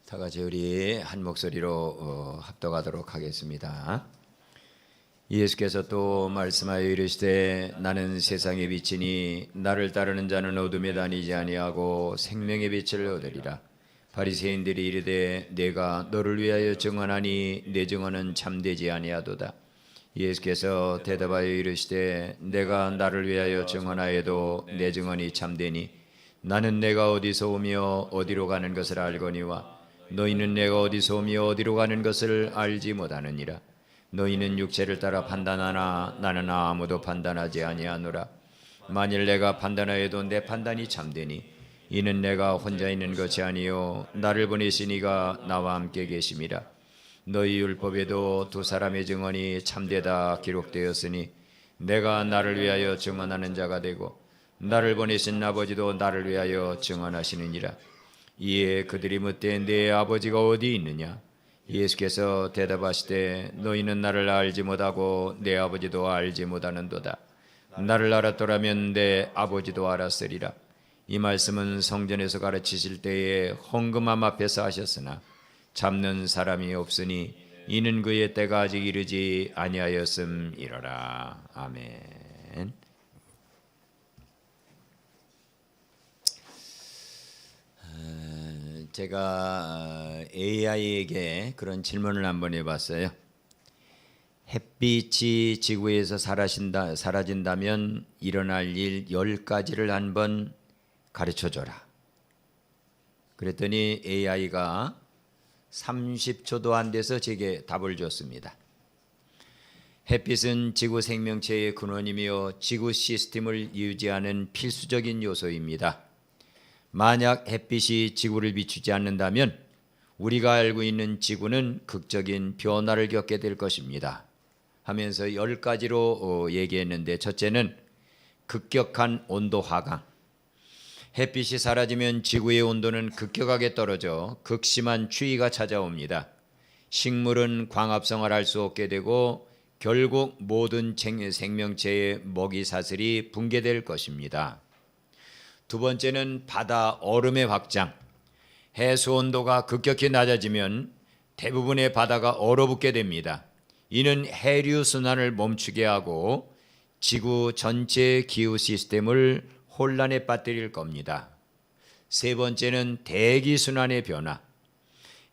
다 같이 우리 한 목소리로 합독하도록 하겠습니다. 예수께서 또 말씀하여 이르시되 나는 세상의 빛이니 나를 따르는 자는 어둠에 다니지 아니하고 생명의 빛을 얻으리라. 바리새인들이 이르되 내가 너를 위하여 증언하니 내 증언은 참되지 아니하도다. 예수께서 대답하여 이르시되 내가 나를 위하여 증언하여도 내 증언이 참되니 나는 내가 어디서 오며 어디로 가는 것을 알거니와 너희는 내가 어디서 오며 어디로 가는 것을 알지 못하느니라. 너희는 육체를 따라 판단하나 나는 아무도 판단하지 아니하노라. 만일 내가 판단하여도 내 판단이 참되니 이는 내가 혼자 있는 것이 아니요 나를 보내시니가 나와 함께 계심이라. 너희 율법에도 두 사람의 증언이 참되다 기록되었으니 내가 나를 위하여 증언하는 자가 되고 나를 보내신 아버지도 나를 위하여 증언하시느니라. 이에 그들이 묻되 내 아버지가 어디 있느냐? 예수께서 대답하시되 너희는 나를 알지 못하고 내 아버지도 알지 못하는도다. 나를 알았더라면 내 아버지도 알았으리라. 이 말씀은 성전에서 가르치실 때에 헌금함 앞에서 하셨으나 잡는 사람이 없으니 이는 그의 때가 아직 이르지 아니하였음이로라. 아멘. 제가 AI에게 그런 질문을 한번 해봤어요. 햇빛이 지구에서 사라진다면 일어날 일 10가지를 한번 가르쳐줘라. 그랬더니 AI가 30초도 안 돼서 제게 답을 줬습니다. 햇빛은 지구 생명체의 근원이며 지구 시스템을 유지하는 필수적인 요소입니다. 만약 햇빛이 지구를 비추지 않는다면 우리가 알고 있는 지구는 극적인 변화를 겪게 될 것입니다. 하면서 10가지로 얘기했는데, 첫째는 급격한 온도 하강. 햇빛이 사라지면 지구의 온도는 급격하게 떨어져 극심한 추위가 찾아옵니다. 식물은 광합성을 할 수 없게 되고 결국 모든 생명체의 먹이 사슬이 붕괴될 것입니다. 두 번째는 바다 얼음의 확장. 해수 온도가 급격히 낮아지면 대부분의 바다가 얼어붙게 됩니다. 이는 해류 순환을 멈추게 하고 지구 전체의 기후 시스템을 혼란에 빠뜨릴 겁니다. 세 번째는 대기 순환의 변화.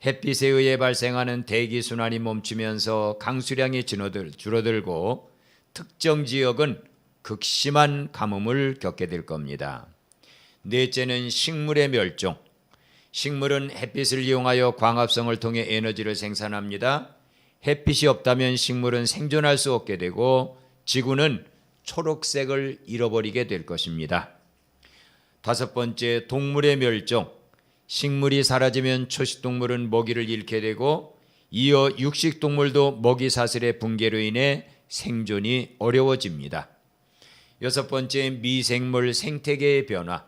햇빛에 의해 발생하는 대기 순환이 멈추면서 강수량이 줄어들고 특정 지역은 극심한 가뭄을 겪게 될 겁니다. 넷째는 식물의 멸종. 식물은 햇빛을 이용하여 광합성을 통해 에너지를 생산합니다. 햇빛이 없다면 식물은 생존할 수 없게 되고 지구는 초록색을 잃어버리게 될 것입니다. 다섯 번째, 동물의 멸종. 식물이 사라지면 초식동물은 먹이를 잃게 되고 이어 육식동물도 먹이 사슬의 붕괴로 인해 생존이 어려워집니다. 여섯 번째, 미생물 생태계의 변화.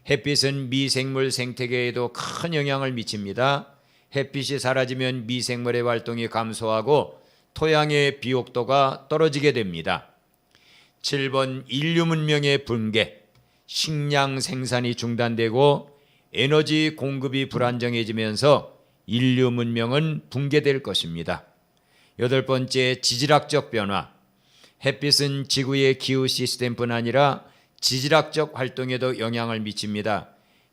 햇빛은 미생물 생태계에도 큰 영향을 미칩니다. 햇빛이 사라지면 미생물의 활동이 감소하고 토양의 비옥도가 떨어지게 됩니다. 7번, 인류 문명의 붕괴. 식량 생산이 중단되고 에너지 공급이 불안정해지면서 인류 문명은 붕괴될 것입니다. 여덟 번째, 지질학적 변화. 햇빛은 지구의 기후 시스템뿐 아니라 지질학적 활동에도 영향을 미칩니다.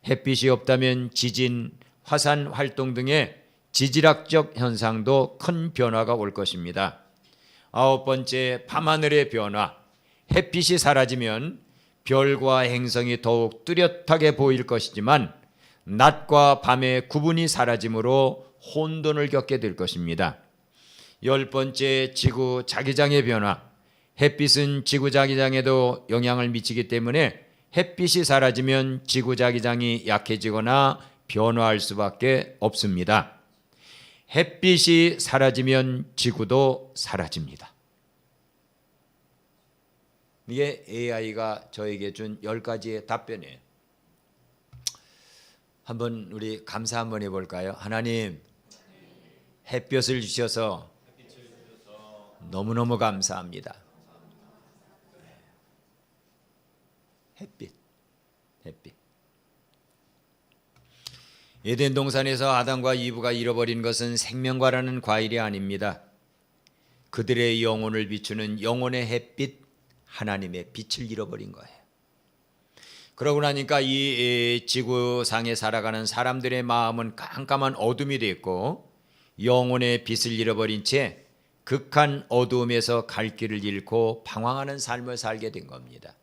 햇빛이 없다면 지진, 화산 활동 등의 지질학적 현상도 큰 변화가 올 것입니다. 아홉 번째, 밤하늘의 변화. 햇빛이 사라지면 별과 행성이 더욱 뚜렷하게 보일 것이지만 낮과 밤의 구분이 사라짐으로 혼돈을 겪게 될 것입니다. 열 번째, 지구 자기장의 변화. 햇빛은 지구 자기장에도 영향을 미치기 때문에 햇빛이 사라지면 지구 자기장이 약해지거나 변화할 수밖에 없습니다. 햇빛이 사라지면 지구도 사라집니다. 이게 AI가 저에게 준 10가지의 답변이에요. 한번 우리 감사 한번 해볼까요? 하나님, 햇볕을 주셔서 너무너무 감사합니다. 햇빛. 에덴 동산에서 아담과 이브가 잃어버린 것은 생명과라는 과일이 아닙니다. 그들의 영혼을 비추는 영혼의 햇빛, 하나님의 빛을 잃어버린 거예요. 그러고 나니까 이 지구상에 살아가는 사람들의 마음은 깜깜한 어둠이 됐고 영혼의 빛을 잃어버린 채 극한 어두움에서 갈 길을 잃고 방황하는 삶을 살게 된 겁니다.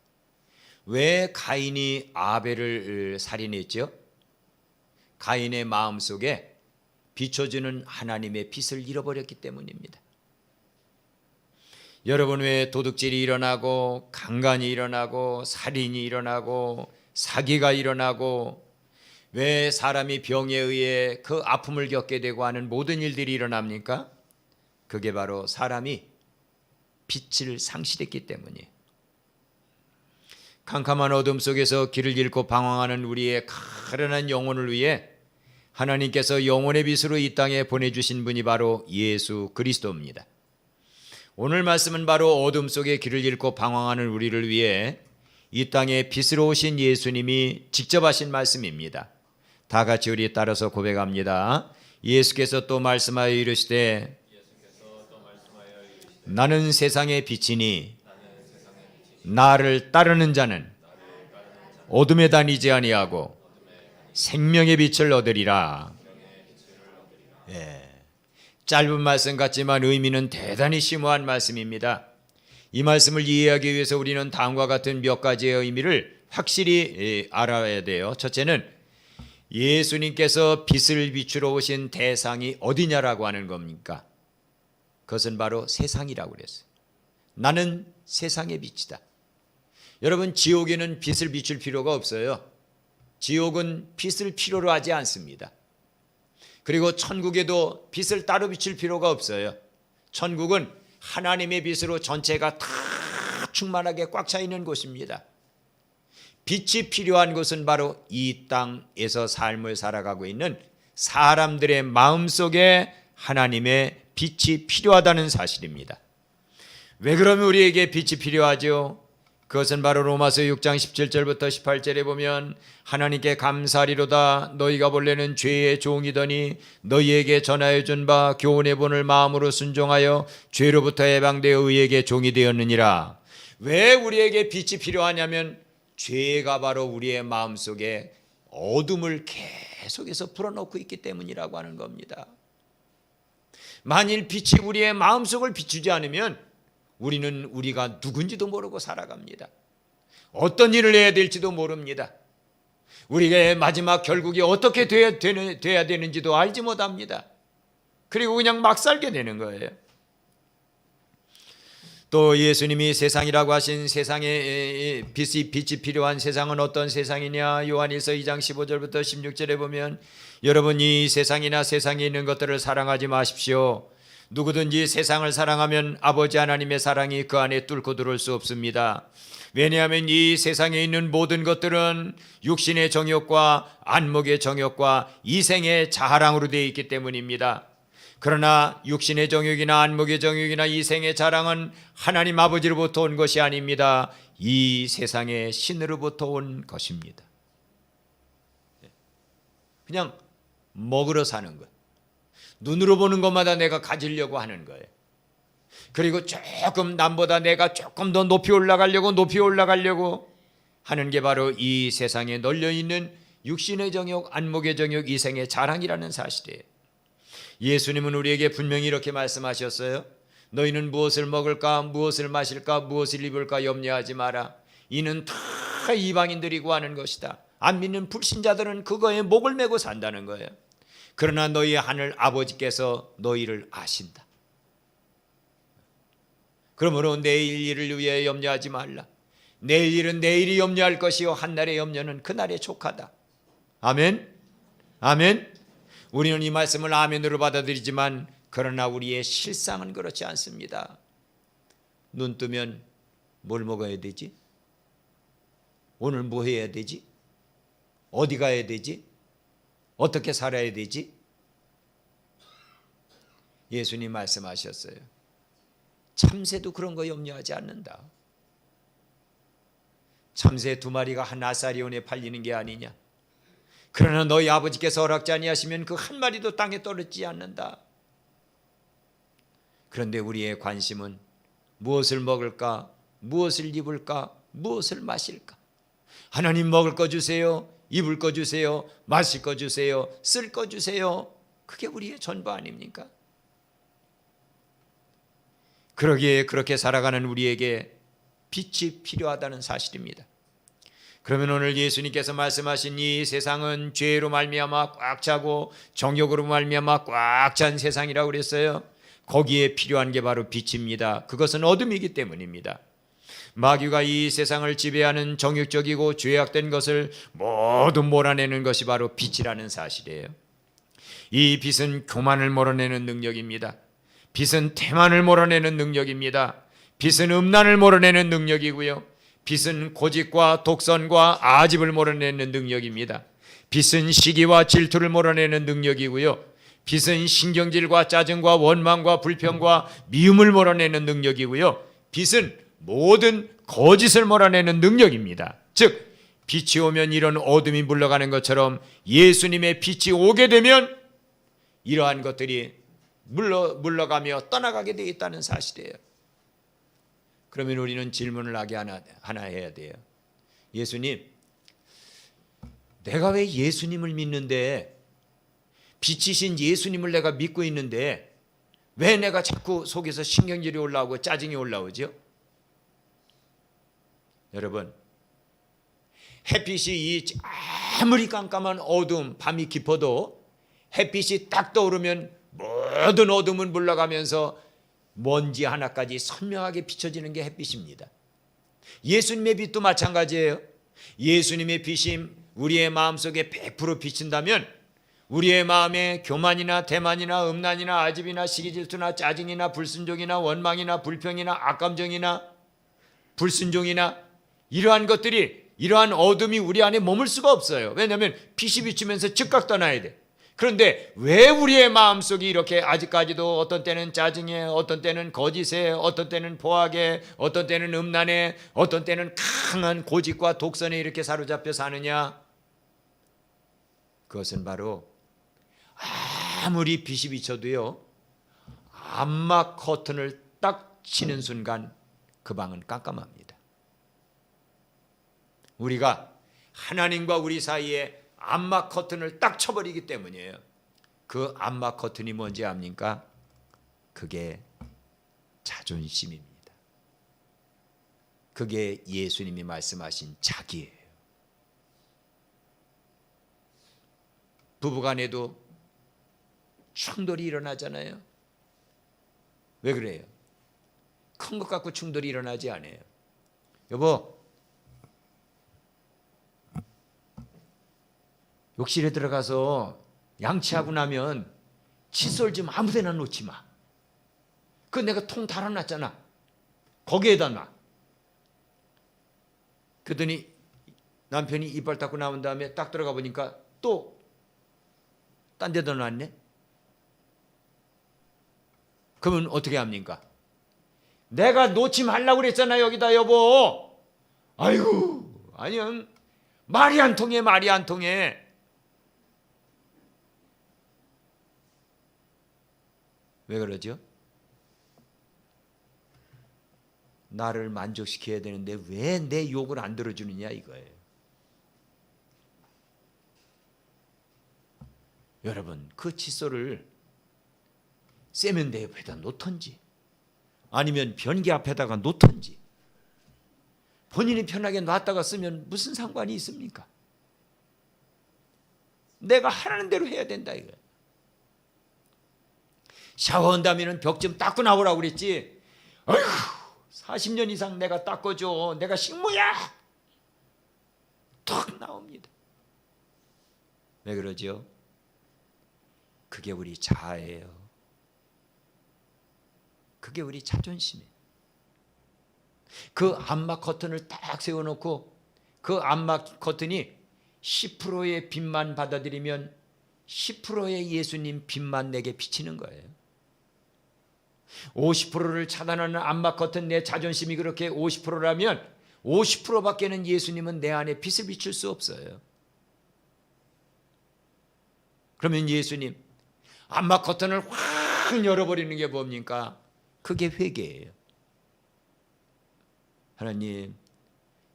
왜 가인이 아벨을 살인했죠? 가인의 마음속에 비춰주는 하나님의 빛을 잃어버렸기 때문입니다. 여러분, 왜 도둑질이 일어나고 강간이 일어나고 살인이 일어나고 사기가 일어나고 왜 사람이 병에 의해 그 아픔을 겪게 되고 하는 모든 일들이 일어납니까? 그게 바로 사람이 빛을 상실했기 때문이에요. 캄캄한 어둠 속에서 길을 잃고 방황하는 우리의 가련한 영혼을 위해 하나님께서 영혼의 빛으로 이 땅에 보내주신 분이 바로 예수 그리스도입니다. 오늘 말씀은 바로 어둠 속에 길을 잃고 방황하는 우리를 위해 이 땅에 빛으로 오신 예수님이 직접 하신 말씀입니다. 다 같이 우리 따라서 고백합니다. 예수께서 또 말씀하여 이르시되 나는 세상의 빛이니 나를 따르는 자는 어둠에 다니지 아니하고 생명의 빛을 얻으리라. 짧은 말씀 같지만 의미는 대단히 심오한 말씀입니다. 이 말씀을 이해하기 위해서 우리는 다음과 같은 몇 가지의 의미를 확실히 알아야 돼요. 첫째는 예수님께서 빛을 비추러 오신 대상이 어디냐라고 하는 겁니까? 그것은 바로 세상이라고 그랬어요. 나는 세상의 빛이다. 여러분, 지옥에는 빛을 비출 필요가 없어요. 지옥은 빛을 필요로 하지 않습니다. 그리고 천국에도 빛을 따로 비출 필요가 없어요. 천국은 하나님의 빛으로 전체가 다 충만하게 꽉 차 있는 곳입니다. 빛이 필요한 곳은 바로 이 땅에서 삶을 살아가고 있는 사람들의 마음속에 하나님의 빛이 필요하다는 사실입니다. 왜 그러면 우리에게 빛이 필요하죠? 그것은 바로 로마서 6장 17절부터 18절에 보면 하나님께 감사하리로다. 너희가 본래는 죄의 종이더니 너희에게 전하여 준 바 교훈의 본을 마음으로 순종하여 죄로부터 해방되어 의에게 종이 되었느니라. 왜 우리에게 빛이 필요하냐면 죄가 바로 우리의 마음속에 어둠을 계속해서 불어넣고 있기 때문이라고 하는 겁니다. 만일 빛이 우리의 마음속을 비추지 않으면 우리는 우리가 누군지도 모르고 살아갑니다. 어떤 일을 해야 될지도 모릅니다. 우리의 마지막 결국이 어떻게 돼야 되는지도 알지 못합니다. 그리고 그냥 막 살게 되는 거예요. 또 예수님이 세상이라고 하신 세상에 빛이 필요한 세상은 어떤 세상이냐? 요한일서 2장 15절부터 16절에 보면 여러분, 이 세상이나 세상에 있는 것들을 사랑하지 마십시오. 누구든지 세상을 사랑하면 아버지 하나님의 사랑이 그 안에 뚫고 들어올 수 없습니다. 왜냐하면 이 세상에 있는 모든 것들은 육신의 정욕과 안목의 정욕과 이생의 자랑으로 되어 있기 때문입니다. 그러나 육신의 정욕이나 안목의 정욕이나 이생의 자랑은 하나님 아버지로부터 온 것이 아닙니다. 이 세상의 신으로부터 온 것입니다. 그냥 먹으러 사는 것, 눈으로 보는 것마다 내가 가지려고 하는 거예요. 그리고 조금 남보다 내가 조금 더 높이 올라가려고 하는 게 바로 이 세상에 널려있는 육신의 정욕, 안목의 정욕, 이생의 자랑이라는 사실이에요. 예수님은 우리에게 분명히 이렇게 말씀하셨어요. 너희는 무엇을 먹을까, 무엇을 마실까, 무엇을 입을까 염려하지 마라. 이는 다 이방인들이 구하는 것이다. 안 믿는 불신자들은 그거에 목을 메고 산다는 거예요. 그러나 너희 하늘 아버지께서 너희를 아신다. 그러므로 내일 일을 위해 염려하지 말라. 내일 일은 내일이 염려할 것이요 한날의 염려는 그날의 족하다. 아멘. 아멘. 우리는 이 말씀을 아멘으로 받아들이지만 그러나 우리의 실상은 그렇지 않습니다. 눈 뜨면 뭘 먹어야 되지? 오늘 뭐 해야 되지? 어디 가야 되지? 어떻게 살아야 되지? 예수님 말씀하셨어요. 참새도 그런 거 염려하지 않는다. 참새 2마리가 한 아사리온에 팔리는 게 아니냐? 그러나 너희 아버지께서 허락지 아니하시면 그 한 마리도 땅에 떨어지지 않는다. 그런데 우리의 관심은 무엇을 먹을까? 무엇을 입을까? 무엇을 마실까? 하나님 먹을 거 주세요. 입을 거 주세요. 마실 거 주세요. 쓸 거 주세요. 그게 우리의 전부 아닙니까? 그러기에 그렇게 살아가는 우리에게 빛이 필요하다는 사실입니다. 그러면 오늘 예수님께서 말씀하신 이 세상은 죄로 말미암아 꽉 차고 정욕으로 말미암아 꽉 찬 세상이라고 그랬어요. 거기에 필요한 게 바로 빛입니다. 그것은 어둠이기 때문입니다. 마귀가 이 세상을 지배하는 정욕적이고 죄악된 것을 모두 몰아내는 것이 바로 빛이라는 사실이에요. 이 빛은 교만을 몰아내는 능력입니다. 빛은 태만을 몰아내는 능력입니다. 빛은 음란을 몰아내는 능력이고요. 빛은 고집과 독선과 아집을 몰아내는 능력입니다. 빛은 시기와 질투를 몰아내는 능력이고요. 빛은 신경질과 짜증과 원망과 불평과 미움을 몰아내는 능력이고요. 빛은 모든 거짓을 몰아내는 능력입니다. 즉 빛이 오면 이런 어둠이 물러가는 것처럼 예수님의 빛이 오게 되면 이러한 것들이 물러가며 떠나가게 되어 있다는 사실이에요. 그러면 우리는 질문을 하나 해야 돼요. 예수님, 내가 왜 예수님을 믿는데, 빛이신 예수님을 내가 믿고 있는데 왜 내가 자꾸 속에서 신경질이 올라오고 짜증이 올라오죠? 여러분, 햇빛이 아무리 깜깜한 어두움, 밤이 깊어도 햇빛이 딱 떠오르면 모든 어둠은 물러가면서 먼지 하나까지 선명하게 비춰지는 게 햇빛입니다. 예수님의 빛도 마찬가지예요. 예수님의 빛이 우리의 마음속에 100% 비친다면 우리의 마음에 교만이나 대만이나 음란이나 아집이나 시기질투나 짜증이나 불순종이나 원망이나 불평이나 악감정이나 불순종이나 이러한 것들이, 이러한 어둠이 우리 안에 머물 수가 없어요. 왜냐하면 빛이 비치면서 즉각 떠나야 돼. 그런데 왜 우리의 마음속이 이렇게 아직까지도 어떤 때는 짜증에, 어떤 때는 거짓에, 어떤 때는 포악에, 어떤 때는 음란에, 어떤 때는 강한 고집과 독선에 이렇게 사로잡혀 사느냐? 그것은 바로 아무리 빛이 비쳐도요, 암막 커튼을 딱 치는 순간 그 방은 깜깜합니다. 우리가 하나님과 우리 사이에 암막 커튼을 딱 쳐버리기 때문이에요. 그 암막 커튼이 뭔지 압니까? 그게 자존심입니다. 그게 예수님이 말씀하신 자기예요. 부부간에도 충돌이 일어나잖아요. 왜 그래요? 큰 것 갖고 충돌이 일어나지 않아요. 여보, 욕실에 들어가서 양치하고 나면 칫솔 좀 아무데나 놓지 마. 그거 내가 통 달아놨잖아. 거기에다 놔. 그러더니 남편이 이빨 닦고 나온 다음에 딱 들어가 보니까 또 딴 데다 놨네. 그러면 어떻게 합니까? 내가 놓지 말라고 그랬잖아, 여기다, 여보. 아이고, 아니요, 말이 안 통해, 말이 안 통해. 왜 그러죠? 나를 만족시켜야 되는데 왜 내 욕을 안 들어주느냐, 이거예요. 여러분, 그 칫솔을 세면대에다 놓던지 아니면 변기 앞에다가 놓던지 본인이 편하게 놨다가 쓰면 무슨 상관이 있습니까? 내가 하라는 대로 해야 된다, 이거예요. 샤워한다면 벽 좀 닦고 나오라고 그랬지. 아휴, 40년 이상 내가 닦아줘. 내가 식모야. 턱 나옵니다. 왜 그러죠? 그게 우리 자아예요. 그게 우리 자존심이에요. 그 암막 커튼을 딱 세워놓고 그 암막 커튼이 10%의 빛만 받아들이면 10%의 예수님 빛만 내게 비치는 거예요. 50%를 차단하는 암막 커튼, 내 자존심이 그렇게 50%라면 50%밖에는 예수님은 내 안에 빛을 비출 수 없어요. 그러면 예수님 안마 커튼을 확 열어버리는 게 뭡니까? 그게 회개예요. 하나님,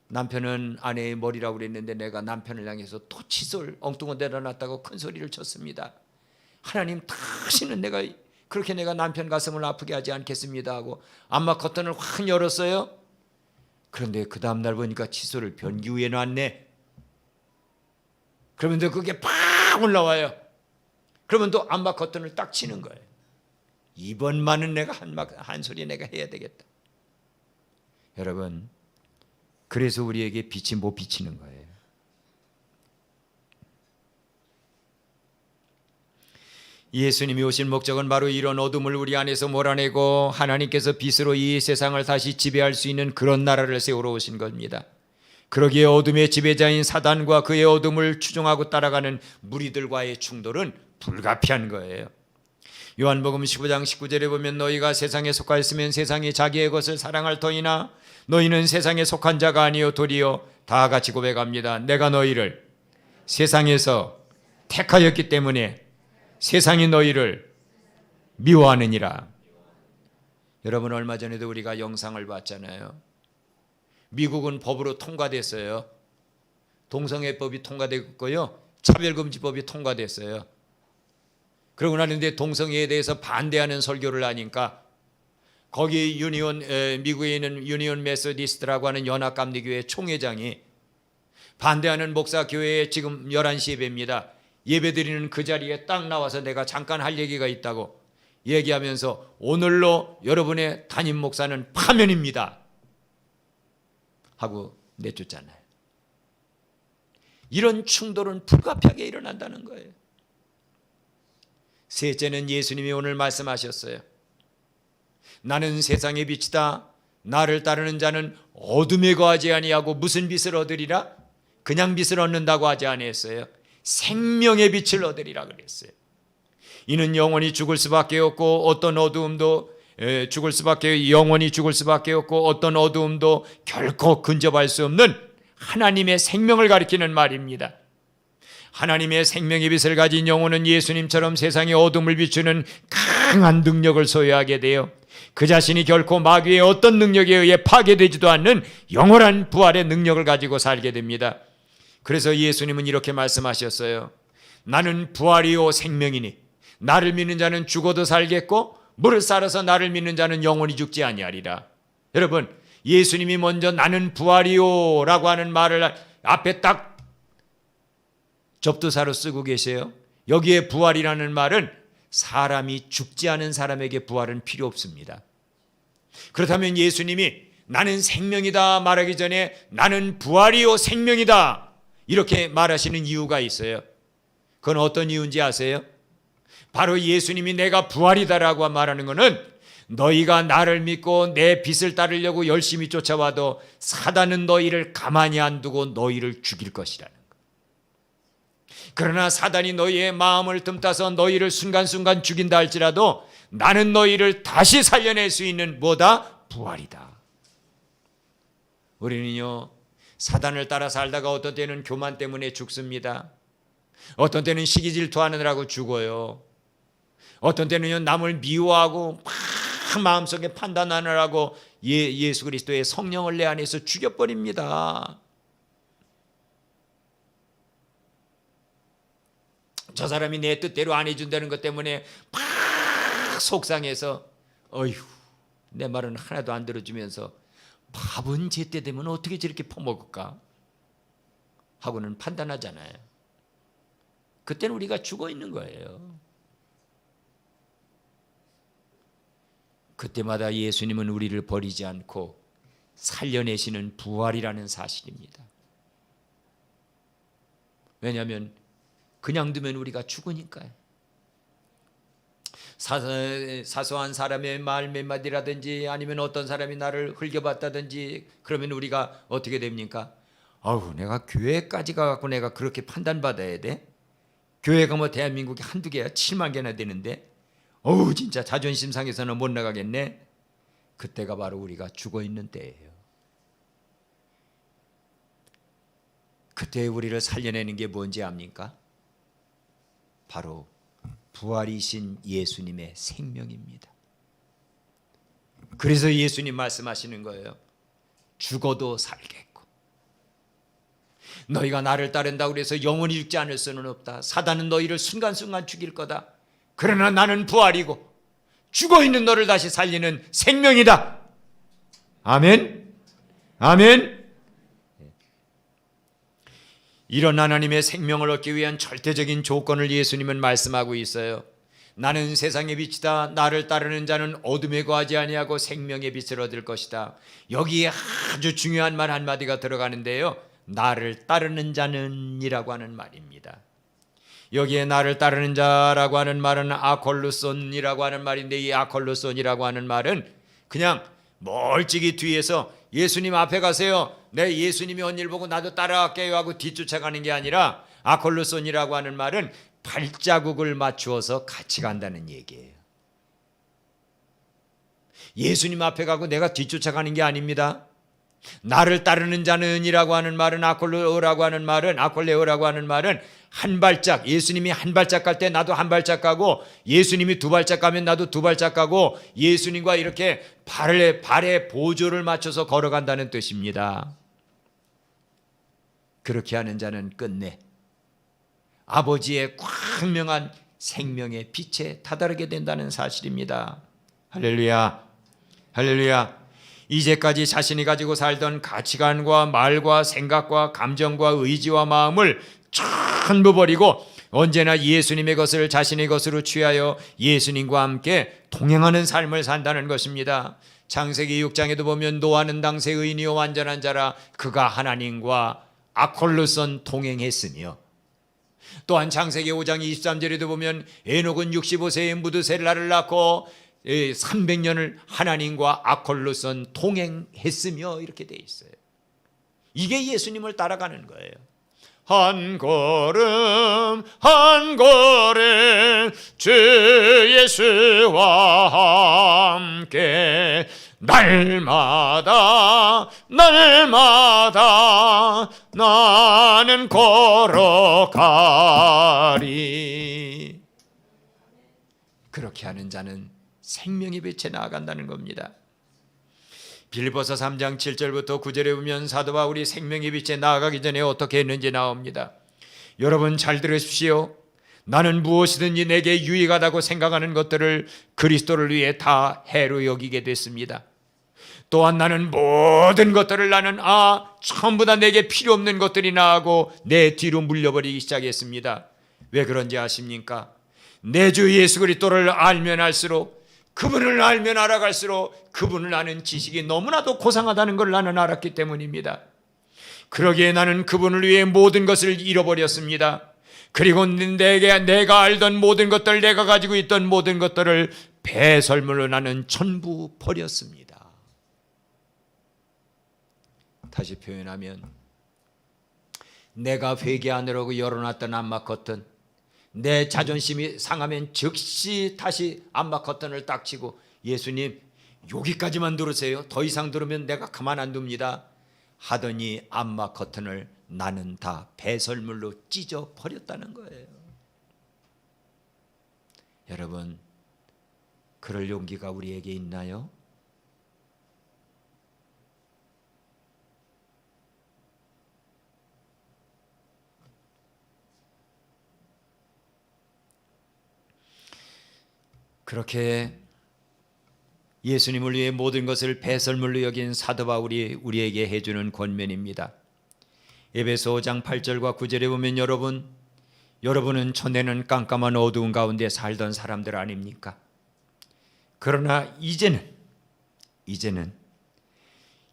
남편은 아내의 머리라고 그랬는데 내가 남편을 향해서 또 칫솔 엉뚱한 데다 놨다고 큰 소리를 쳤습니다. 하나님, 다시는 그렇게 내가 남편 가슴을 아프게 하지 않겠습니다 하고 안마 커튼을 확 열었어요. 그런데 그 다음날 보니까 칫솔을 변기 위에 놨네. 그러면 또 그게 팍 올라와요. 그러면 또 안마 커튼을 딱 치는 거예요. 이번만은 내가 한 소리 내가 해야 되겠다. 여러분, 그래서 우리에게 빛이 못 비치는 거예요. 예수님이 오신 목적은 바로 이런 어둠을 우리 안에서 몰아내고 하나님께서 빛으로 이 세상을 다시 지배할 수 있는 그런 나라를 세우러 오신 겁니다. 그러기에 어둠의 지배자인 사단과 그의 어둠을 추종하고 따라가는 무리들과의 충돌은 불가피한 거예요. 요한복음 15장 19절에 보면 너희가 세상에 속하였으면 세상이 자기의 것을 사랑할 터이나 너희는 세상에 속한 자가 아니요 도리요 다 같이 고백합니다. 내가 너희를 세상에서 택하였기 때문에 세상이 너희를 미워하느니라. 여러분, 얼마 전에도 우리가 영상을 봤잖아요. 미국은 법으로 통과됐어요. 동성애법이 통과됐고요, 차별금지법이 통과됐어요. 그러고 나는데 동성애에 대해서 반대하는 설교를 하니까 거기 미국에 있는 유니온 메소디스트라고 하는 연합감리교회 총회장이 반대하는 목사 교회에 지금 11시 예배입니다. 예배드리는 그 자리에 딱 나와서 내가 잠깐 할 얘기가 있다고 얘기하면서 오늘로 여러분의 담임 목사는 파면입니다 하고 내쫓잖아요. 이런 충돌은 불가피하게 일어난다는 거예요. 셋째는 예수님이 오늘 말씀하셨어요. 나는 세상의 빛이다. 나를 따르는 자는 어둠에 거하지 아니하고 무슨 빛을 얻으리라? 그냥 빛을 얻는다고 하지 아니했어요. 생명의 빛을 얻으리라 그랬어요. 이는 영원히 죽을 수밖에 없고 어떤 어두움도 영원히 죽을 수밖에 없고 어떤 어두움도 결코 근접할 수 없는 하나님의 생명을 가리키는 말입니다. 하나님의 생명의 빛을 가진 영혼은 예수님처럼 세상의 어둠을 비추는 강한 능력을 소유하게 되어 그 자신이 결코 마귀의 어떤 능력에 의해 파괴되지도 않는 영원한 부활의 능력을 가지고 살게 됩니다. 그래서 예수님은 이렇게 말씀하셨어요. 나는 부활이요 생명이니 나를 믿는 자는 죽어도 살겠고 무릇 살아서 나를 믿는 자는 영원히 죽지 아니하리라. 여러분, 예수님이 먼저 나는 부활이요 라고 하는 말을 앞에 딱 접두사로 쓰고 계세요. 여기에 부활이라는 말은 사람이 죽지 않은 사람에게 부활은 필요 없습니다. 그렇다면 예수님이 나는 생명이다 말하기 전에 나는 부활이요 생명이다 이렇게 말하시는 이유가 있어요. 그건 어떤 이유인지 아세요? 바로 예수님이 내가 부활이다라고 말하는 것은 너희가 나를 믿고 내 빛을 따르려고 열심히 쫓아와도 사단은 너희를 가만히 안 두고 너희를 죽일 것이라는 거예요. 그러나 사단이 너희의 마음을 틈타서 너희를 순간순간 죽인다 할지라도 나는 너희를 다시 살려낼 수 있는 뭐다? 부활이다. 우리는요, 사단을 따라 살다가 어떤 때는 교만 때문에 죽습니다. 어떤 때는 시기 질투하느라고 죽어요. 어떤 때는요, 남을 미워하고 막 마음속에 판단하느라고 예수 그리스도의 성령을 내 안에서 죽여버립니다. 저 사람이 내 뜻대로 안 해준다는 것 때문에 막 속상해서 어휴, 내 말은 하나도 안 들어주면서 밥은 제때 되면 어떻게 저렇게 퍼먹을까 하고는 판단하잖아요. 그때는 우리가 죽어 있는 거예요. 그때마다 예수님은 우리를 버리지 않고 살려내시는 부활이라는 사실입니다. 왜냐하면 그냥 두면 우리가 죽으니까요. 사소한 사람의 말 몇 마디라든지 아니면 어떤 사람이 나를 흘겨봤다든지 그러면 우리가 어떻게 됩니까? 아우, 내가 교회까지 가갖고 내가 그렇게 판단받아야 돼? 교회가 뭐 대한민국에 한두 개야 7만 개나 되는데 어우, 진짜 자존심 상해서는 못 나가겠네. 그때가 바로 우리가 죽어있는 때예요. 그때 우리를 살려내는 게 뭔지 압니까? 바로 부활이신 예수님의 생명입니다. 그래서 예수님 말씀하시는 거예요. 죽어도 살겠고, 너희가 나를 따른다고 해서 영원히 죽지 않을 수는 없다. 사단은 너희를 순간순간 죽일 거다. 그러나 나는 부활이고 죽어있는 너를 다시 살리는 생명이다. 아멘. 아멘. 이런 하나님의 생명을 얻기 위한 절대적인 조건을 예수님은 말씀하고 있어요. 나는 세상의 빛이다. 나를 따르는 자는 어둠에 거하지 아니하고 생명의 빛을 얻을 것이다. 여기에 아주 중요한 말 한마디가 들어가는데요. 나를 따르는 자는 이라고 하는 말입니다. 여기에 나를 따르는 자라고 하는 말은 아콜루손이라고 하는 말인데, 이 아콜루손이라고 하는 말은 그냥 멀찍이 뒤에서 예수님 앞에 가세요, 내 예수님이 온 일 보고 나도 따라갈게요 하고 뒤쫓아가는 게 아니라, 아콜루손이라고 하는 말은 발자국을 맞추어서 같이 간다는 얘기예요. 예수님 앞에 가고 내가 뒤쫓아가는 게 아닙니다. 나를 따르는 자는이라고 하는 말은, 아콜레오라고 하는 말은 한 발짝, 예수님이 한 발짝 갈 때 나도 한 발짝 가고, 예수님이 두 발짝 가면 나도 두 발짝 가고, 예수님과 이렇게 발에 보조를 맞춰서 걸어간다는 뜻입니다. 그렇게 하는 자는 끝내 아버지의 광명한 생명의 빛에 다다르게 된다는 사실입니다. 할렐루야, 할렐루야. 이제까지 자신이 가지고 살던 가치관과 말과 생각과 감정과 의지와 마음을 전부 버리고 언제나 예수님의 것을 자신의 것으로 취하여 예수님과 함께 동행하는 삶을 산다는 것입니다. 창세기 6장에도 보면 노아는 당세 의인이요 완전한 자라 그가 하나님과 아콜루손 동행했으며, 또한 창세기 5장 23절에도 보면 에녹은 65세에 무드셀라를 낳고 300년을 하나님과 아콜루손 동행했으며, 이렇게 돼 있어요. 이게 예수님을 따라가는 거예요. 한 걸음 한 걸음 주 예수와 함께 날마다 나는 걸어가리. 그렇게 하는 자는 생명의 빛에 나아간다는 겁니다. 빌립보서 3장 7절부터 9절에 보면 사도 바울이 생명의 빛에 나아가기 전에 어떻게 했는지 나옵니다. 여러분 잘 들으십시오. 나는 무엇이든지 내게 유익하다고 생각하는 것들을 그리스도를 위해 다 해로 여기게 됐습니다. 또한 나는 모든 것들을 전부 다 내게 필요 없는 것들이나 하고 내 뒤로 물려버리기 시작했습니다. 왜 그런지 아십니까? 내 주 예수 그리스도를 알면 알수록, 그분을 알면 알아갈수록 그분을 아는 지식이 너무나도 고상하다는 걸 나는 알았기 때문입니다. 그러기에 나는 그분을 위해 모든 것을 잃어버렸습니다. 그리고 내가 알던 모든 것들, 내가 가지고 있던 모든 것들을 배설물로 나는 전부 버렸습니다. 다시 표현하면, 내가 회개 안으로 열어놨던 암막 커튼, 내 자존심이 상하면 즉시 다시 암막 커튼을 딱 치고, 예수님 여기까지만 들으세요, 더 이상 들으면 내가 가만 안 둡니다 하더니 암막 커튼을 나는 다 배설물로 찢어 버렸다는 거예요. 여러분, 그럴 용기가 우리에게 있나요? 그렇게 예수님을 위해 모든 것을 배설물로 여긴 사도 바울이 우리에게 해주는 권면입니다. 에베소 5장 8절과 9절에 보면 여러분은 전에는 깜깜한 어두운 가운데 살던 사람들 아닙니까? 그러나 이제는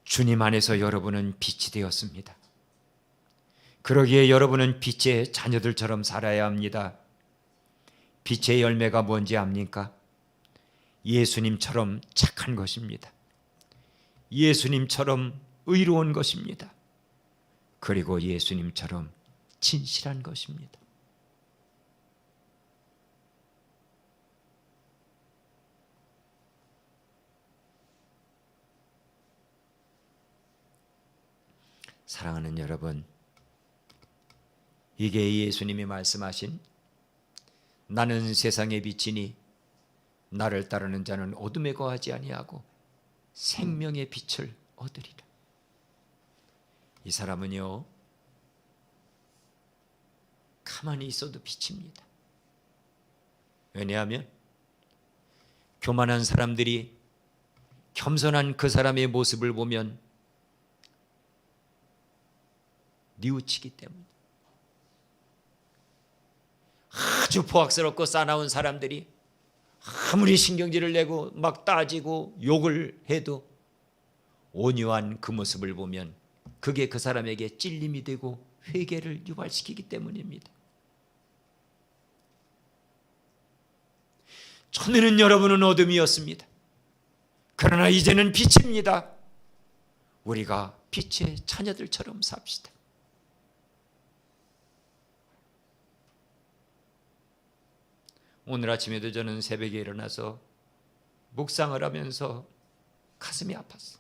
주님 안에서 여러분은 빛이 되었습니다. 그러기에 여러분은 빛의 자녀들처럼 살아야 합니다. 빛의 열매가 뭔지 압니까? 예수님처럼 착한 것입니다. 예수님처럼 의로운 것입니다. 그리고 예수님처럼 진실한 것입니다. 사랑하는 여러분, 이게 예수님이 말씀하신 나는 세상의 빛이니 나를 따르는 자는 어둠에 거하지 아니하고 생명의 빛을 얻으리라. 이 사람은요, 가만히 있어도 빛입니다. 왜냐하면 교만한 사람들이 겸손한 그 사람의 모습을 보면 뉘우치기 때문에, 아주 포악스럽고 싸나운 사람들이 아무리 신경질을 내고 막 따지고 욕을 해도 온유한 그 모습을 보면 그게 그 사람에게 찔림이 되고 회개를 유발시키기 때문입니다. 처음에는 여러분은 어둠이었습니다. 그러나 이제는 빛입니다. 우리가 빛의 자녀들처럼 삽시다. 오늘 아침에도 저는 새벽에 일어나서 묵상을 하면서 가슴이 아팠어.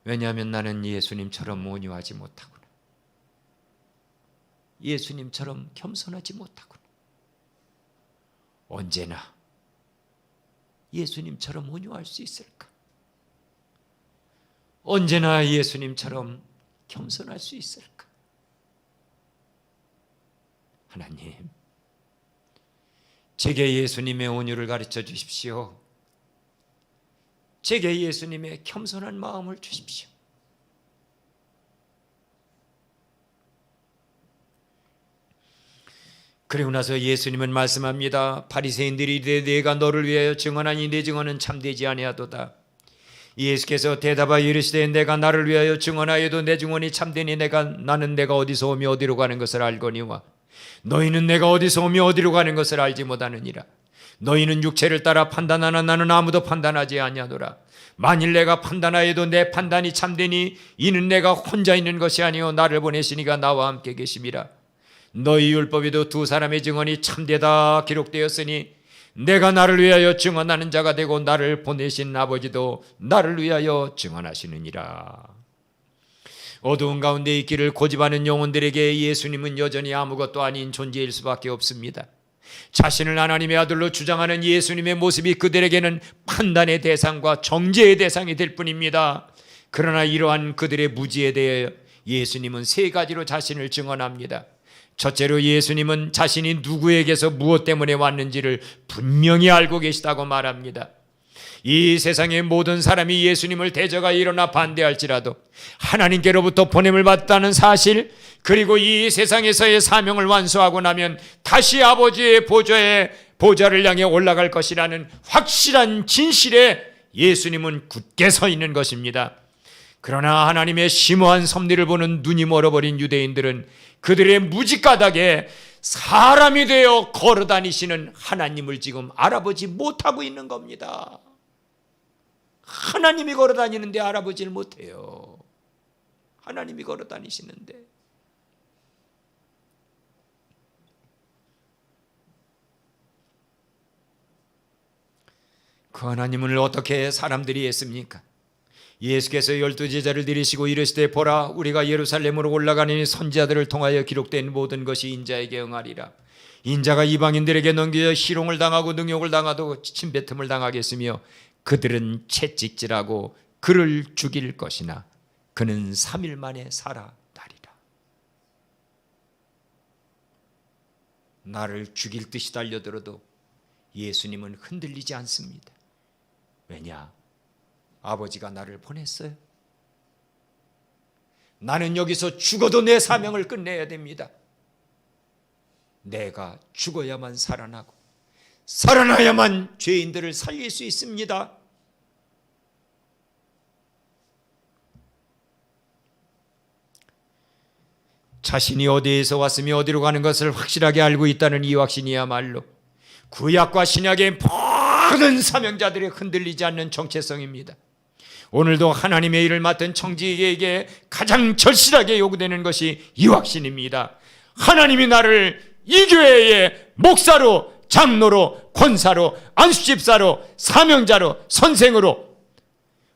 왜냐하면 나는 예수님처럼 온유하지 못하구나. 예수님처럼 겸손하지 못하구나. 언제나 예수님처럼 온유할 수 있을까? 언제나 예수님처럼 겸손할 수 있을까? 하나님, 제게 예수님의 온유를 가르쳐 주십시오. 제게 예수님의 겸손한 마음을 주십시오. 그리고 나서 예수님은 말씀합니다. 바리새인들이 이르되 내가 너를 위하여 증언하니 내 증언은 참되지 아니하도다. 예수께서 대답하여 이르시되 내가 나를 위하여 증언하여도 내 증언이 참되니 나는 내가 어디서 오며 어디로 가는 것을 알거니와 너희는 내가 어디서 오며 어디로 가는 것을 알지 못하느니라. 너희는 육체를 따라 판단하나 나는 아무도 판단하지 아니하노라. 만일 내가 판단하여도 내 판단이 참되니 이는 내가 혼자 있는 것이 아니요 나를 보내시니가 나와 함께 계심이라. 너희 율법에도 두 사람의 증언이 참되다 기록되었으니 내가 나를 위하여 증언하는 자가 되고 나를 보내신 아버지도 나를 위하여 증언하시느니라. 어두운 가운데 있기를 고집하는 영혼들에게 예수님은 여전히 아무것도 아닌 존재일 수밖에 없습니다. 자신을 하나님의 아들로 주장하는 예수님의 모습이 그들에게는 판단의 대상과 정죄의 대상이 될 뿐입니다. 그러나 이러한 그들의 무지에 대해 예수님은 세 가지로 자신을 증언합니다. 첫째로 예수님은 자신이 누구에게서 무엇 때문에 왔는지를 분명히 알고 계시다고 말합니다. 이 세상의 모든 사람이 예수님을 대적하 일어나 반대할지라도 하나님께로부터 보냄을 받았다는 사실, 그리고 이 세상에서의 사명을 완수하고 나면 다시 아버지의 보좌를 향해 올라갈 것이라는 확실한 진실에 예수님은 굳게 서 있는 것입니다. 그러나 하나님의 심오한 섭리를 보는 눈이 멀어버린 유대인들은 그들의 무지가닥에 사람이 되어 걸어다니시는 하나님을 지금 알아보지 못하고 있는 겁니다. 하나님이 걸어다니는데 알아보질 못해요. 하나님이 걸어다니시는데. 그 하나님을 어떻게 사람들이 했습니까? 예수께서 12제자를 들이시고 이르시되 보라 우리가 예루살렘으로 올라가니 선지자들을 통하여 기록된 모든 것이 인자에게 응하리라. 인자가 이방인들에게 넘겨 희롱을 당하고 능욕을 당하고 침뱉음을 당하겠으며 그들은 채찍질하고 그를 죽일 것이나 그는 3일 만에 살아나리라. 나를 죽일 듯이 달려들어도 예수님은 흔들리지 않습니다. 왜냐? 아버지가 나를 보냈어요. 나는 여기서 죽어도 내 사명을 끝내야 됩니다. 내가 죽어야만 살아나고 살아나야만 죄인들을 살릴 수 있습니다. 자신이 어디에서 왔으며 어디로 가는 것을 확실하게 알고 있다는 이 확신이야말로 구약과 신약의 모든 사명자들이 흔들리지 않는 정체성입니다. 오늘도 하나님의 일을 맡은 청지기에게 가장 절실하게 요구되는 것이 이 확신입니다. 하나님이 나를 이 교회의 목사로, 장로로, 권사로, 안수집사로, 사명자로, 선생으로,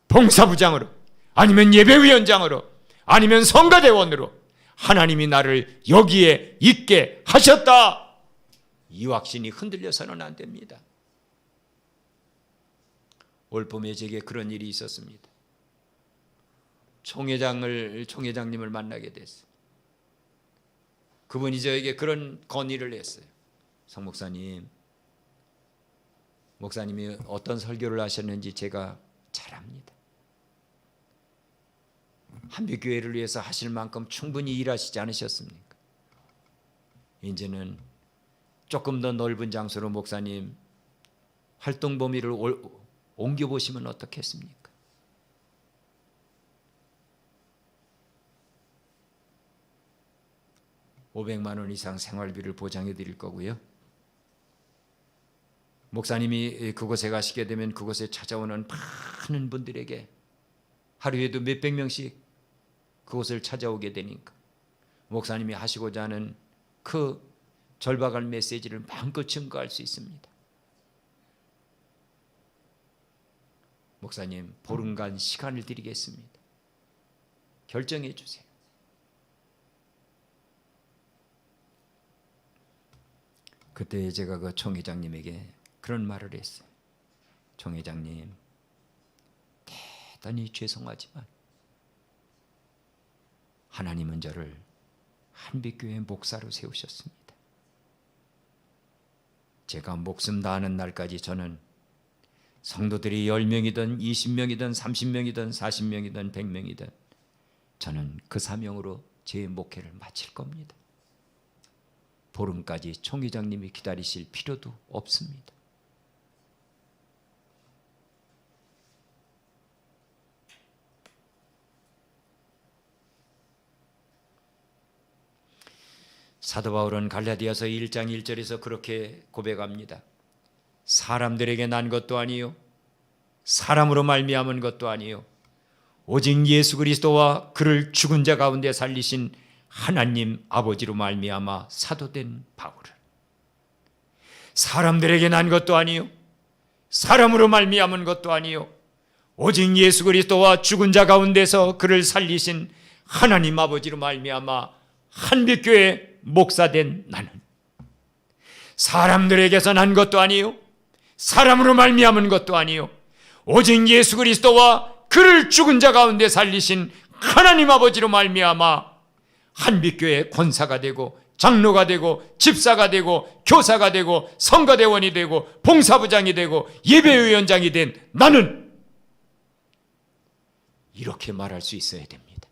봉사부장으로, 아니면 예배위원장으로, 아니면 성가대원으로 하나님이 나를 여기에 있게 하셨다. 이 확신이 흔들려서는 안 됩니다. 올 봄에 제게 그런 일이 있었습니다. 총회장님을 만나게 됐어요. 그분이 저에게 그런 건의를 했어요. 성 목사님, 목사님이 어떤 설교를 하셨는지 제가 잘 압니다. 한빛교회를 위해서 하실 만큼 충분히 일하시지 않으셨습니까? 이제는 조금 더 넓은 장소로 목사님 활동 범위를 옮겨보시면 어떻겠습니까? $500만 이상 생활비를 보장해 드릴 거고요. 목사님이 그곳에 가시게 되면 그곳에 찾아오는 많은 분들에게 하루에도 몇백 명씩 그곳을 찾아오게 되니까 목사님이 하시고자 하는 그 절박한 메시지를 마음껏 증거할 수 있습니다. 목사님, 보름간 시간을 드리겠습니다. 결정해 주세요. 그때 제가 그 총회장님에게 그런 말을 했어요. 총회장님, 대단히 죄송하지만 하나님은 저를 한빛교회 목사로 세우셨습니다. 제가 목숨 다하는 날까지 저는 성도들이 10명이든 20명이든 30명이든 40명이든 100명이든 저는 그 사명으로 제 목회를 마칠 겁니다. 보름까지 총회장님이 기다리실 필요도 없습니다. 사도 바울은 갈라디아서 1장 1절에서 그렇게 고백합니다. 사람들에게 난 것도 아니요 사람으로 말미암은 것도 아니요 오직 예수 그리스도와 그를 죽은 자 가운데 살리신 하나님 아버지로 말미암아 사도된 바울은 사람들에게 난 것도 아니요 사람으로 말미암은 것도 아니요 오직 예수 그리스도와 죽은 자 가운데서 그를 살리신 하나님 아버지로 말미암아 한빛교회 목사된 나는 사람들에게서 난 것도 아니요 사람으로 말미암은 것도 아니요 오직 예수 그리스도와 그를 죽은 자 가운데 살리신 하나님 아버지로 말미암아 한빛교회 권사가 되고 장로가 되고 집사가 되고 교사가 되고 성가대원이 되고 봉사부장이 되고 예배위원장이 된 나는 이렇게 말할 수 있어야 됩니다.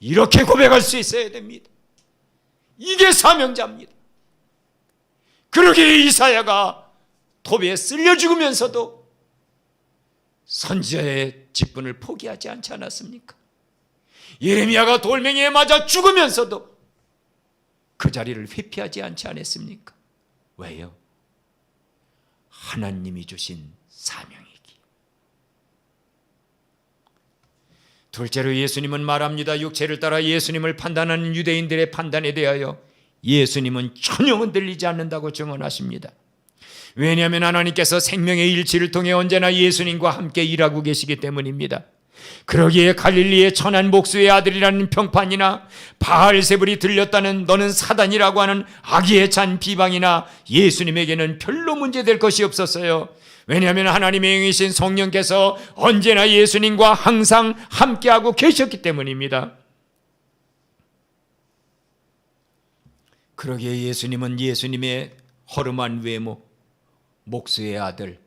이렇게 고백할 수 있어야 됩니다. 이게 사명자입니다. 그러기에 이사야가 톱에 쓸려 죽으면서도 선지자의 직분을 포기하지 않지 않았습니까? 예레미야가 돌멩이에 맞아 죽으면서도 그 자리를 회피하지 않지 않았습니까? 왜요? 하나님이 주신 사명이기. 둘째로 예수님은 말합니다. 육체를 따라 예수님을 판단하는 유대인들의 판단에 대하여 예수님은 전혀 흔들리지 않는다고 증언하십니다. 왜냐하면 하나님께서 생명의 일치를 통해 언제나 예수님과 함께 일하고 계시기 때문입니다. 그러기에 갈릴리의 천한 목수의 아들이라는 평판이나 바알세불이 들렸다는 너는 사단이라고 하는 악의에 찬 비방이나 예수님에게는 별로 문제될 것이 없었어요. 왜냐하면 하나님의 영이신 성령께서 언제나 예수님과 항상 함께하고 계셨기 때문입니다. 그러기에 예수님은 예수님의 허름한 외모, 목수의 아들,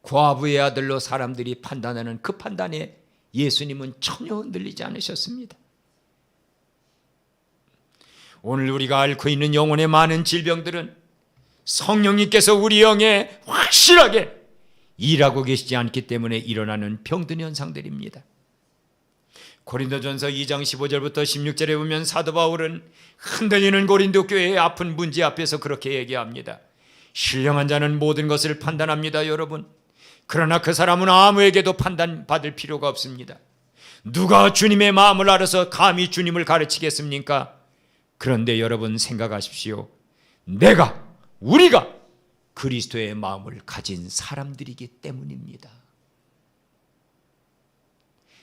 과부의 아들로 사람들이 판단하는 그 판단에 예수님은 전혀 흔들리지 않으셨습니다. 오늘 우리가 앓고 있는 영혼의 많은 질병들은 성령님께서 우리 영에 확실하게 일하고 계시지 않기 때문에 일어나는 병든 현상들입니다. 고린도전서 2장 15절부터 16절에 보면 사도 바울은 흔들리는 고린도 교회의 아픈 문제 앞에서 그렇게 얘기합니다. 신령한 자는 모든 것을 판단합니다, 여러분. 그러나 그 사람은 아무에게도 판단받을 필요가 없습니다. 누가 주님의 마음을 알아서 감히 주님을 가르치겠습니까? 그런데 여러분 생각하십시오. 우리가 그리스도의 마음을 가진 사람들이기 때문입니다.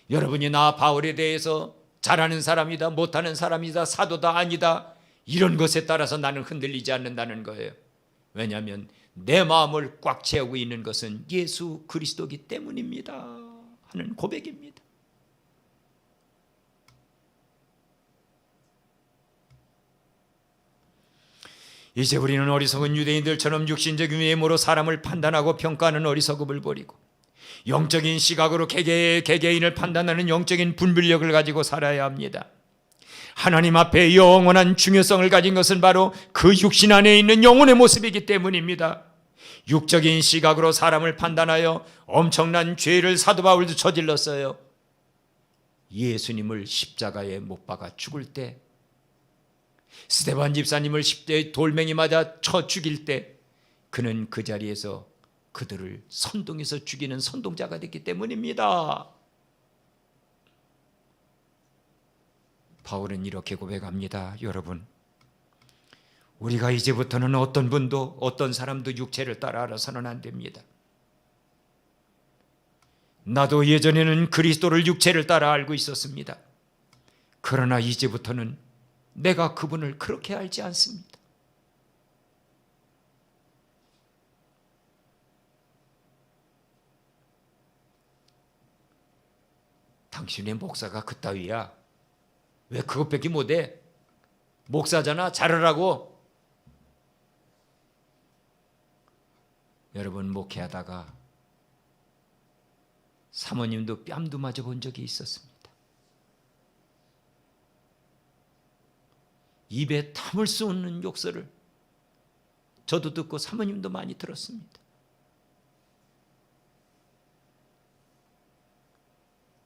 여러분이 나 바울에 대해서 잘하는 사람이다, 못하는 사람이다, 사도다, 아니다, 이런 것에 따라서 나는 흔들리지 않는다는 거예요. 왜냐하면 내 마음을 꽉 채우고 있는 것은 예수 그리스도이기 때문입니다 하는 고백입니다. 이제 우리는 어리석은 유대인들처럼 육신적인 외모로 사람을 판단하고 평가하는 어리석음을 버리고 영적인 시각으로 개개인을 판단하는 영적인 분별력을 가지고 살아야 합니다. 하나님 앞에 영원한 중요성을 가진 것은 바로 그 육신 안에 있는 영혼의 모습이기 때문입니다. 육적인 시각으로 사람을 판단하여 엄청난 죄를 사도 바울도 저질렀어요. 예수님을 십자가에 못 박아 죽을 때, 스데반 집사님을 십자가에 돌멩이 맞아 쳐 죽일 때 그는 그 자리에서 그들을 선동해서 죽이는 선동자가 됐기 때문입니다. 바울은 이렇게 고백합니다. 여러분, 우리가 이제부터는 어떤 분도 어떤 사람도 육체를 따라 알아서는 안 됩니다. 나도 예전에는 그리스도를 육체를 따라 알고 있었습니다. 그러나 이제부터는 내가 그분을 그렇게 알지 않습니다. 당신의 목사가 그따위야. 왜 그것밖에 못해? 목사잖아, 잘하라고. 여러분, 목회하다가 사모님도 뺨도 맞아본 적이 있었습니다. 입에 담을 수 없는 욕설을 저도 듣고 사모님도 많이 들었습니다.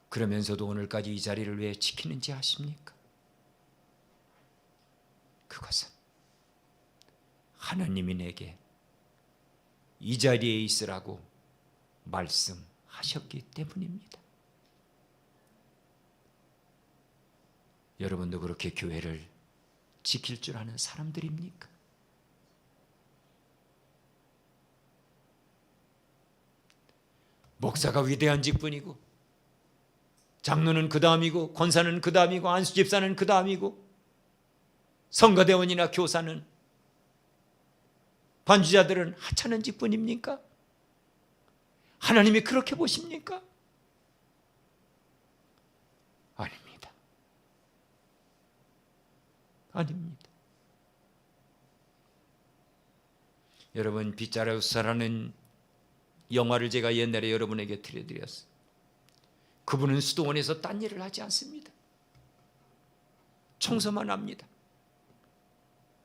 그러면서도 오늘까지 이 자리를 왜 지키는지 아십니까? 그것은 하나님이 내게 이 자리에 있으라고 말씀하셨기 때문입니다. 여러분도 그렇게 교회를 지킬 줄 아는 사람들입니까? 목사가 위대한 직분이고, 장로는 그 다음이고, 권사는 그 다음이고, 안수집사는 그 다음이고, 성가대원이나 교사는, 반주자들은 하찮은 직분입니까? 하나님이 그렇게 보십니까? 아닙니다. 아닙니다. 여러분, 빗자루 수사라는 영화를 제가 옛날에 여러분에게 들려드렸어요. 그분은 수도원에서 딴 일을 하지 않습니다. 청소만 합니다.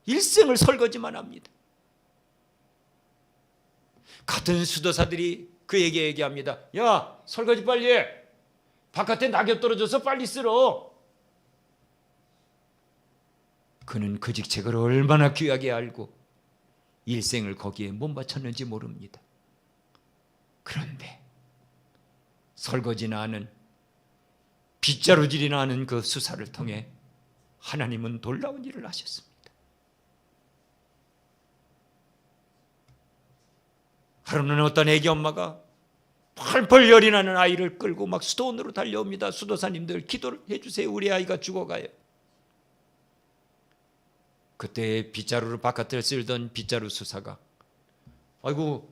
일생을 설거지만 합니다. 같은 수도사들이 그에게 얘기합니다. 야, 설거지 빨리 해. 바깥에 낙엽 떨어져서 빨리 쓸어. 그는 그 직책을 얼마나 귀하게 알고 일생을 거기에 못 바쳤는지 모릅니다. 그런데 설거지나 하는, 빗자루질이나 하는 그 수사를 통해 하나님은 놀라운 일을 하셨습니다. 하루는 어떤 애기 엄마가 펄펄 열이 나는 아이를 끌고 막 수도원으로 달려옵니다. 수도사님들 기도를 해주세요. 우리 아이가 죽어가요. 그때 빗자루를 바깥을 쓸던 빗자루 수사가, 아이고,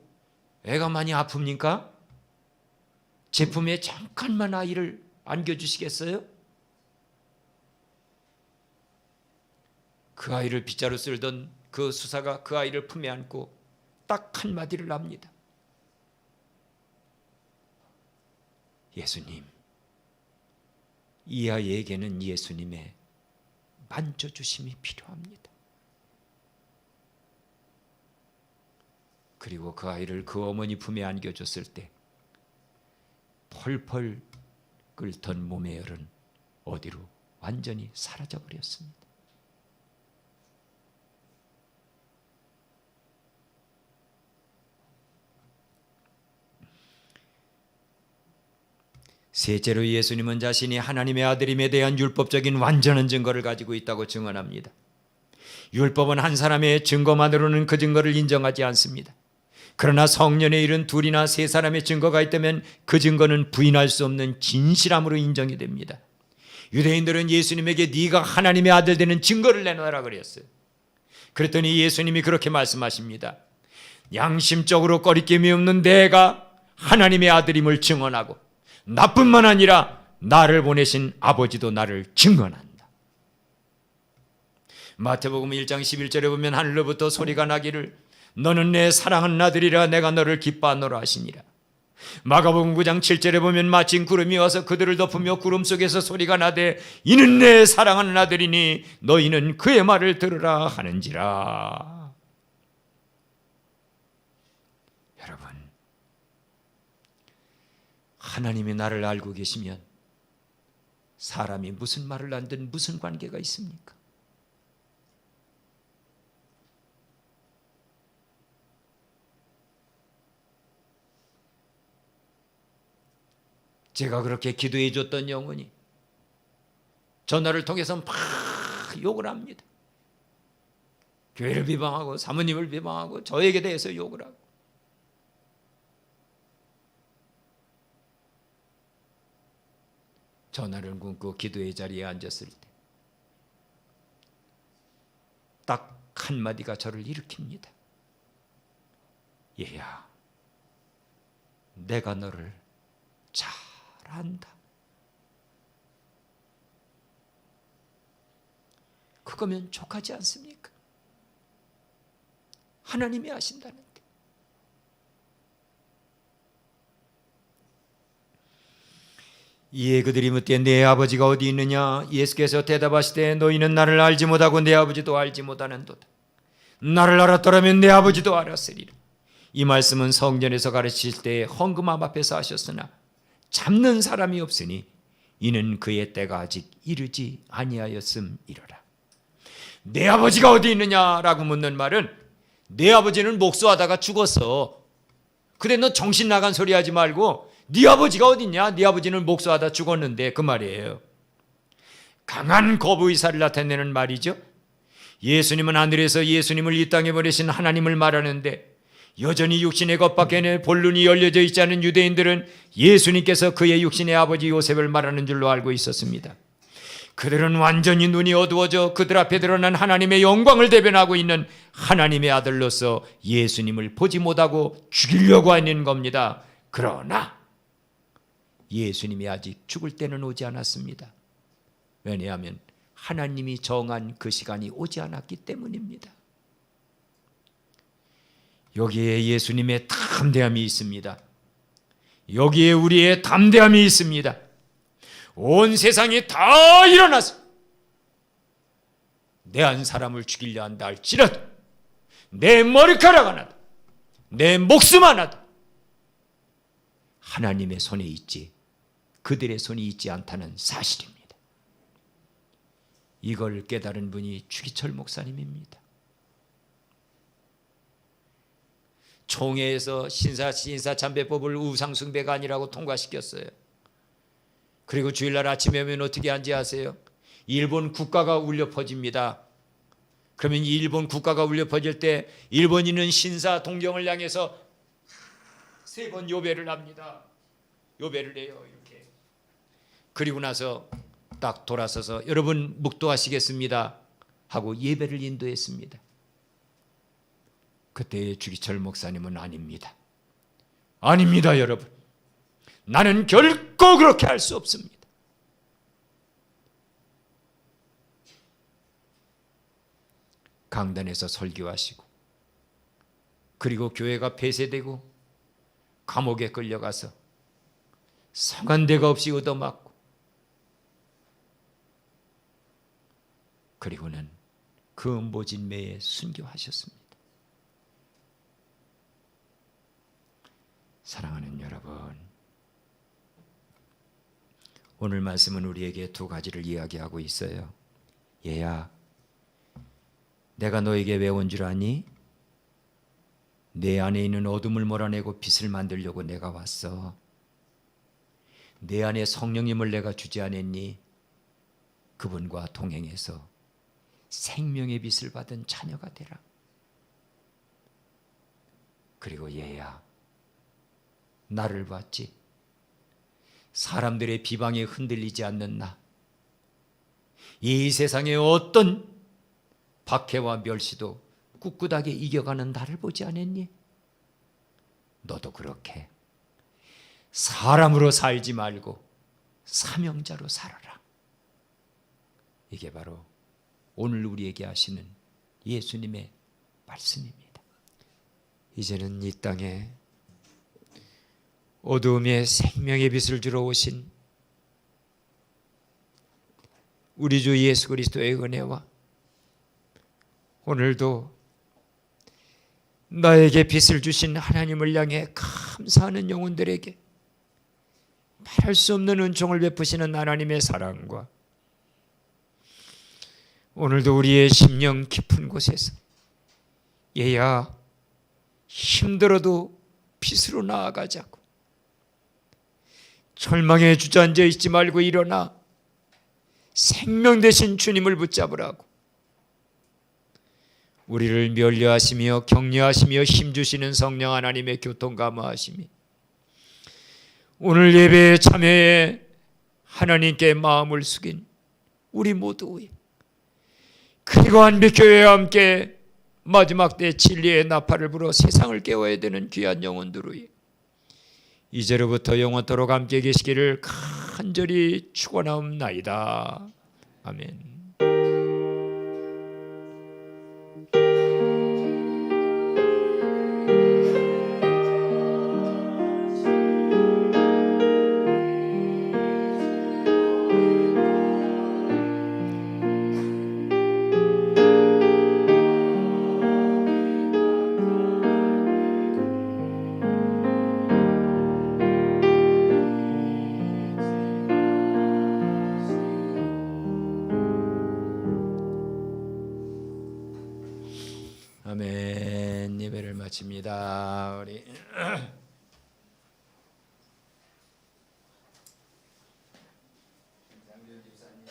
애가 많이 아픕니까? 제품에 잠깐만 아이를 안겨주시겠어요? 그 아이를 빗자루 쓸던 그 수사가 그 아이를 품에 안고 딱 한마디를 합니다. 예수님, 이 아이에게는 예수님의 만져주심이 필요합니다. 그리고 그 아이를 그 어머니 품에 안겨줬을 때 펄펄 끓던 몸의 열은 어디로 완전히 사라져버렸습니다. 셋째로, 예수님은 자신이 하나님의 아들임에 대한 율법적인 완전한 증거를 가지고 있다고 증언합니다. 율법은 한 사람의 증거만으로는 그 증거를 인정하지 않습니다. 그러나 성령에 이른 둘이나 세 사람의 증거가 있다면 그 증거는 부인할 수 없는 진실함으로 인정이 됩니다. 유대인들은 예수님에게 네가 하나님의 아들 되는 증거를 내놔라 그랬어요. 그랬더니 예수님이 그렇게 말씀하십니다. 양심적으로 거리낌이 없는 내가 하나님의 아들임을 증언하고 나뿐만 아니라 나를 보내신 아버지도 나를 증언한다. 마태복음 1장 11절에 보면 하늘로부터 소리가 나기를 너는 내 사랑하는 아들이라 내가 너를 기뻐하노라 하시니라. 마가복음 9장 7절에 보면 마침 구름이 와서 그들을 덮으며 구름 속에서 소리가 나되 이는 내 사랑하는 아들이니 너희는 그의 말을 들으라 하는지라. 여러분, 하나님이 나를 알고 계시면 사람이 무슨 말을 하든 무슨 관계가 있습니까? 제가 그렇게 기도해 줬던 영혼이 전화를 통해서 막 욕을 합니다. 교회를 비방하고 사모님을 비방하고 저에게 대해서 욕을 하고. 전화를 끊고 기도의 자리에 앉았을 때 딱 한마디가 저를 일으킵니다. 얘야, 내가 너를 잘 안다. 그거면 족하지 않습니까? 하나님이 아신다는데. 이에 그들이 묻되 내 아버지가 어디 있느냐? 예수께서 대답하시되 너희는 나를 알지 못하고 내 아버지도 알지 못하는도다. 나를 알았더라면 내 아버지도 알았으리라. 이 말씀은 성전에서 가르치실 때 헌금함 앞에서 하셨으나 잡는 사람이 없으니 이는 그의 때가 아직 이르지 아니하였음이로라. 내 아버지가 어디 있느냐라고 묻는 말은 내 아버지는 목수하다가 죽었어. 근데 너 정신 나간 소리 하지 말고 네 아버지가 어디 있냐? 네 아버지는 목수하다 죽었는데 그 말이에요. 강한 거부의사를 나타내는 말이죠. 예수님은 하늘에서 예수님을 이 땅에 보내신 하나님을 말하는데 여전히 육신의 것 밖에는 본론이 열려져 있지 않은 유대인들은 예수님께서 그의 육신의 아버지 요셉을 말하는 줄로 알고 있었습니다. 그들은 완전히 눈이 어두워져 그들 앞에 드러난 하나님의 영광을 대변하고 있는 하나님의 아들로서 예수님을 보지 못하고 죽이려고 하는 겁니다. 그러나 예수님이 아직 죽을 때는 오지 않았습니다. 왜냐하면 하나님이 정한 그 시간이 오지 않았기 때문입니다. 여기에 예수님의 담대함이 있습니다. 여기에 우리의 담대함이 있습니다. 온 세상이 다 일어나서 내 한 사람을 죽이려 한다 할지라도 내 머리카락 하나도 내 목숨 하나도 하나님의 손에 있지 그들의 손이 있지 않다는 사실입니다. 이걸 깨달은 분이 주기철 목사님입니다. 총회에서 신사참배법을 우상숭배가 아니라고 통과시켰어요. 그리고 주일날 아침에 오면 어떻게 한지 아세요? 일본 국가가 울려 퍼집니다. 그러면 일본 국가가 울려 퍼질 때 일본인은 신사 동경을 향해서 3번 요배를 합니다. 요배를 해요, 이렇게. 그리고 나서 딱 돌아서서 여러분 묵도하시겠습니다 하고 예배를 인도했습니다. 그때의 주기철 목사님은 아닙니다. 아닙니다, 여러분. 나는 결코 그렇게 할 수 없습니다. 강단에서 설교하시고 그리고 교회가 폐쇄되고 감옥에 끌려가서 성한 데가 없이 얻어맞고 그리고는 그 모진 매에 순교하셨습니다. 사랑하는 여러분, 오늘 말씀은 우리에게 2가지를 이야기하고 있어요. 얘야, 내가 너에게 왜 온 줄 아니? 내 안에 있는 어둠을 몰아내고 빛을 만들려고 내가 왔어. 내 안에 성령님을 내가 주지 않았니? 그분과 동행해서 생명의 빛을 받은 자녀가 되라. 그리고 얘야, 나를 봤지? 사람들의 비방에 흔들리지 않는 나, 이 세상의 어떤 박해와 멸시도 꿋꿋하게 이겨가는 나를 보지 않았니? 너도 그렇게 사람으로 살지 말고 사명자로 살아라. 이게 바로 오늘 우리에게 하시는 예수님의 말씀입니다. 이제는 이 땅에 어두움의 생명의 빛을 주러 오신 우리 주 예수 그리스도의 은혜와 오늘도 나에게 빛을 주신 하나님을 향해 감사하는 영혼들에게 말할 수 없는 은총을 베푸시는 하나님의 사랑과 오늘도 우리의 심령 깊은 곳에서 얘야 힘들어도 빛으로 나아가자고, 절망에 주저앉아 있지 말고 일어나 생명 되신 주님을 붙잡으라고, 우리를 면류하시며 격려하시며 힘주시는 성령 하나님의 교통감화하심이 오늘 예배에 참여해 하나님께 마음을 숙인 우리 모두의, 그리고 한빛교회와 함께 마지막 때 진리의 나팔을 불어 세상을 깨워야 되는 귀한 영혼들의 이제로부터 영원토록 함께 계시기를 간절히 축원하옵나이다. 아멘. 아멘. 예배를 마칩니다. 우리 장면 집사님.